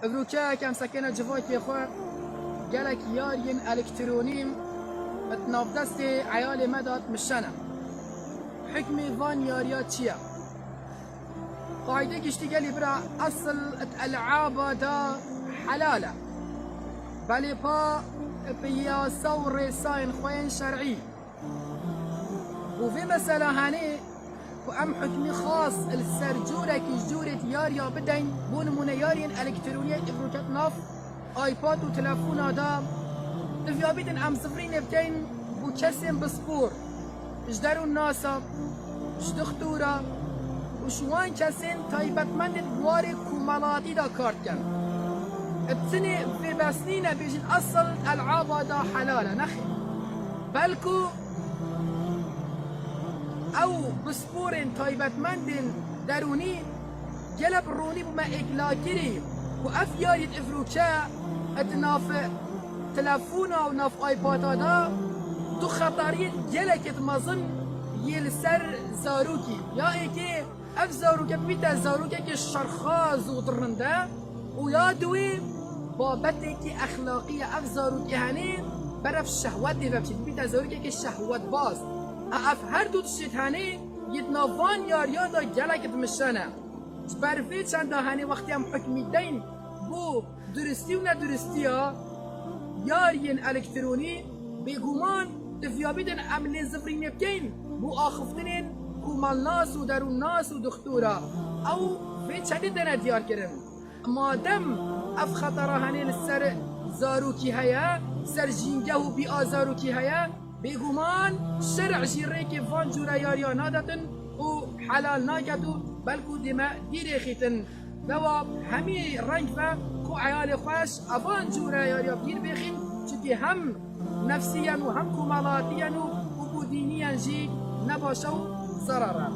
افروكا كم سكنة جفاي بيخوا قالك يارين الكترونيم اتناف دستي عيال مدات مشنا حكمي فان ياريا تشيا قاعدة قشتي قالي برا أصل الألعاب دا حلالة بلي با بياسا ورساين خوين شرعي وفي مسألة هاني وأم حكمي خاص السرجورة كجورة ياريا بدين بون منيارين إلكترونية إفروكت ناف آيباد وتلفون هذا تفيا بيدن أم صفرين بتين بوكسين بسبور اجدروا الناسا اجدختورا وشوان كسين تايبت من الواري كمالاتي دا كارتكن ابتني في بسنين بيجن أصل ألعاب دا حلالة نخي بلكو او بسپورن تایبت مندن درونی جلب رونی بما اکلاکری و اف یارید افروچه اتناف تلفونا و ناف آیپادا دا تو خطریت جلکت مزن یل سر زاروکی یا ایکی اف زاروکه بیتا زاروکه که شرخاز و درنده و یا دوی بابتی که اخلاقی اف زاروکی هنین برف شهوت دیفه بشید بیتا زاروکه که شهوت باز اف هر دو تشت هنی يتنافان ياريا دا جلكت مشانا برفي چند هني وقتی هم حکمی دين بو درستی و ندرستیا يارين الكتروني بگومان تفيابيدن عمل زفرين بكين بو آخفتنين كومال ناس و درون ناس و دختورا او في چند دنا ديار کرن مادم اف خطره هني لسر زاروكي هيا سر جينجه و بي آزاروكي هيا بگومان شرع جیره که وان جورا یاریا نادتن و حلال ناکتو بلکو دماء دیره خیتن و همی رنگ و کو عیال خوش اوان جورا یاریا بگیر بخین چونکه هم نفسیاً و هم کمالاتیاً و دینیاً جی نباشو ضررا